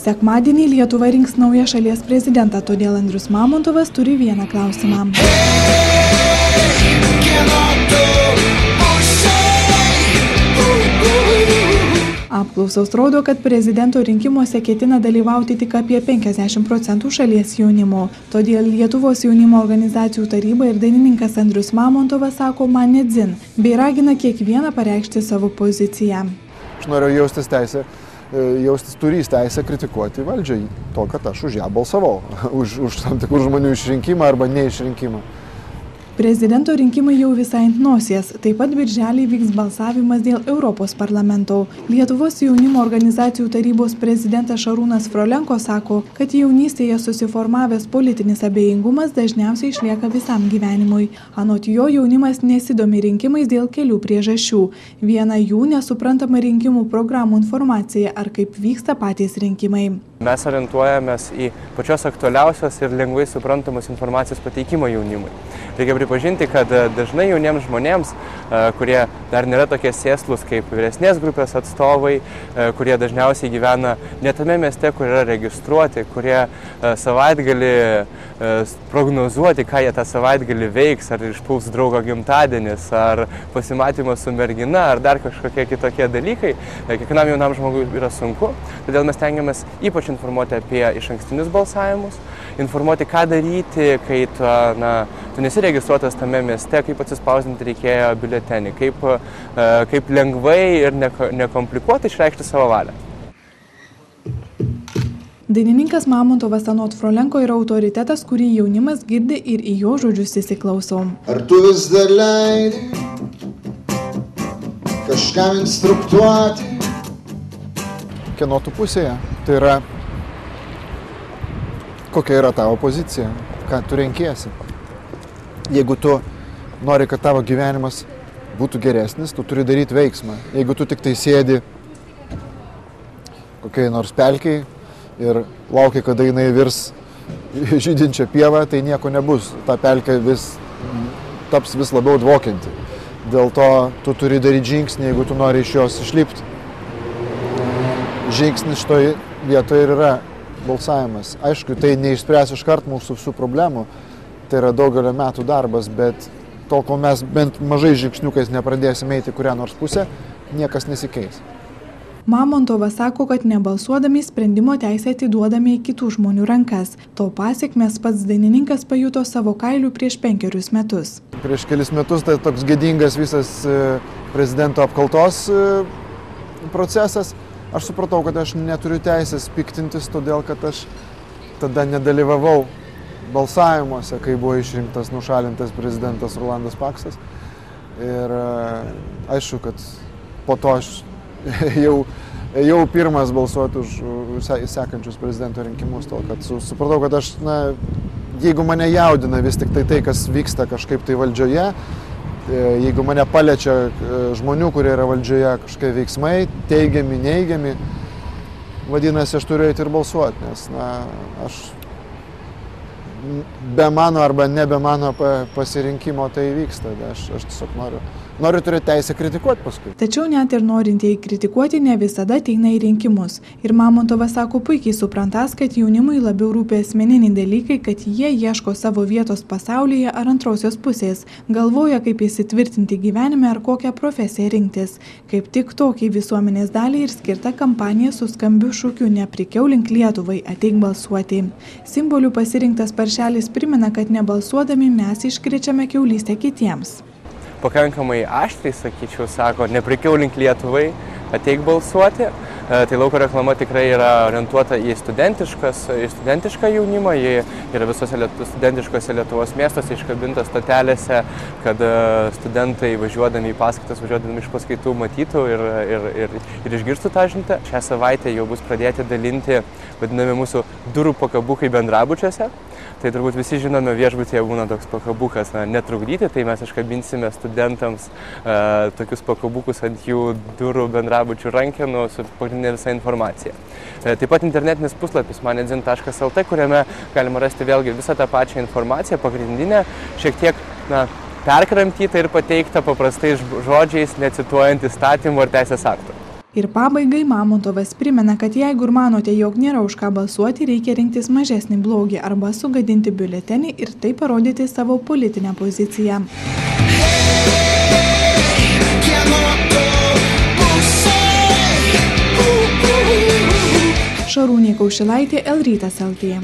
Sekmadienį Lietuva rinks naują šalies prezidentą, todėl Andrius Mamontovas turi vieną klausimą. Apklausos rodo, kad prezidento rinkimuose ketina dalyvauti tik apie 50% šalies jaunimo. Todėl Lietuvos jaunimo organizacijų taryba ir dainininkas Andrius Mamontovas sako man nedzin, bei ragina kiekvieną pareikšti savo poziciją. Aš noriu jaustis turys teisę kritikuoti valdžią, to, kad aš už ją balsavau, už tam tikrų žmonių išrinkimą arba neišrinkimą. Prezidento rinkimai jau visai ant nosies. Taip pat birželį vyks balsavimas dėl Europos parlamento. Lietuvos jaunimo organizacijų tarybos prezidentas Šarūnas Frolenko sako, kad jaunystėje susiformavęs politinis abejingumas dažniausiai išlieka visam gyvenimui. Anot jo, jaunimas nesidomi rinkimais dėl kelių priežasčių. Viena jų nesuprantama rinkimų programų informacija ar kaip vyksta patys rinkimai. Mes orientuojamės į pačios aktualiausios ir lengvai suprantamos informacijos pateikimą jaunimui. Reikia pripažinti, kad dažnai jauniems žmonėms, kurie dar nėra tokie sėslūs kaip vyresnės grupės atstovai, kurie dažniausiai gyvena ne tame mieste, kur yra registruoti, kurie savaitgalį prognozuoti, ką jie tą savaitgalį veiks, ar išpuls draugo gimtadienis, ar pasimatymas su mergina, ar dar kažkokie kitokie dalykai, kiekvienam jaunam žmogui yra sunku. Todėl mes tengiamės ypač informuoti apie išankstinius balsavimus, informuoti, ką daryti, kai tu nesi registruotas tame mieste, kaip atsispausdinti reikėjo biuletenį, kaip lengvai ir nekomplikuotai išreikšti savo valią. Dainininkas Mamontovas anot Frolenko yra autoritetas, kurį jaunimas girdi ir į jo žodžius įsiklauso. Ar tu vis dar leidi kažkam instruktuoti? Kieno tu pusėje? Tai yra, kokia yra tavo pozicija, ką tu renkiesi. Jeigu tu nori, kad tavo gyvenimas būtų geresnis, tu turi daryti veiksmą. Jeigu tu tik tai sėdi kokiai nors pelkiai ir laukia, kada jinai virs žydinčią pievą, tai nieko nebus. Ta pelkė taps vis labiau dvokianti. Dėl to tu turi daryti žingsnį, jeigu tu nori iš jos išlipti. Žingsnis šitoje vietoje ir yra balsavimas. Aišku, tai neišspręs iškart mūsų visų problemų. Tai yra daugelio metų darbas, bet tol, kol mes bent mažai žingsniukais nepradėsime eiti kurią nors pusę, niekas nesikeis. Mamontovas sako, kad nebalsuodami sprendimo teisę atiduodami į kitų žmonių rankas. To pasekmes pats dainininkas pajuto savo kailiu prieš 5 metus. Prieš kelis metus tai toks gėdingas visas prezidento apkaltos procesas. Aš supratau, kad aš neturiu teisės piktintis, todėl kad aš tada nedalyvavau balsavimuose, kai buvo išrinktas nušalintas prezidentas Rolandas Paksas. Ir aišku, kad po to aš jau pirmas balsuoti už sekančius prezidento rinkimus, tol kad supratau, kad aš, jeigu mane jaudina vis tik tai, kas vyksta kažkaip tai valdžioje, jeigu mane paliečia žmonių, kurie yra valdžioje kažkokie veiksmai, teigiami, neigiami, vadinasi, aš turiu eiti ir balsuoti, nes aš be mano arba nebe mano pasirinkimo tai vyksta. Aš tiesiog noriu turėti teisę kritikuoti paskui. Tačiau net ir norintieji kritikuoti ne visada ateina į rinkimus. Ir Mamontovas sako puikiai suprantas, kad jaunimui labiau rūpi asmeniniai dalykai, kad jie ieško savo vietos pasaulyje ar antrosios pusės. Galvoja, kaip įsitvirtinti gyvenime ar kokią profesiją rinktis. Kaip tik tokiai visuomenės daliai ir skirta kampanija su skambiu šūkiu neprikiaulink Lietuvai, ateik balsuoti. Simbolių pasirinktas paršelis primena, kad nebalsuodami mes iškrečiame kiaulystę kitiems. Pakankamai aštriai, sakyčiau, sako, neprikiaulink Lietuvai, ateik balsuoti. Tai lauko reklama tikrai yra orientuota į studentišką jaunimą, ji yra visose studentiškose Lietuvos miestuose iškabinta stotelėse, kad studentai važiuodami į paskaitas, važiuodami iš paskaitų matytų ir išgirstų tą žinutę. Šią savaitę jau bus pradėti dalinti vadinami mūsų durų pakabukai bendrabučiuose. Tai turbūt visi žinome, viešbutyje būna toks pakabukas netrukdyti, tai mes iškabinsime studentams tokius pakabukus ant jų durų bendrabučių rankenų su pagrindinė visa informacija. Taip pat internetinis puslapis manedzin.lt, kuriame galima rasti vėlgi visą tą pačią informaciją, pagrindinę, šiek tiek perkramtytą ir pateiktą paprastais žodžiais, necituojant įstatymų ar teisės aktų. Ir pabaigai Mamontovas primena, kad jeigu ir manote, jog nėra už ką balsuoti, reikia rinktis mažesnį blogį arba sugadinti biuletenį ir taip parodyti savo politinę poziciją. Šarūnė Kaušilaitė, L rytas LT.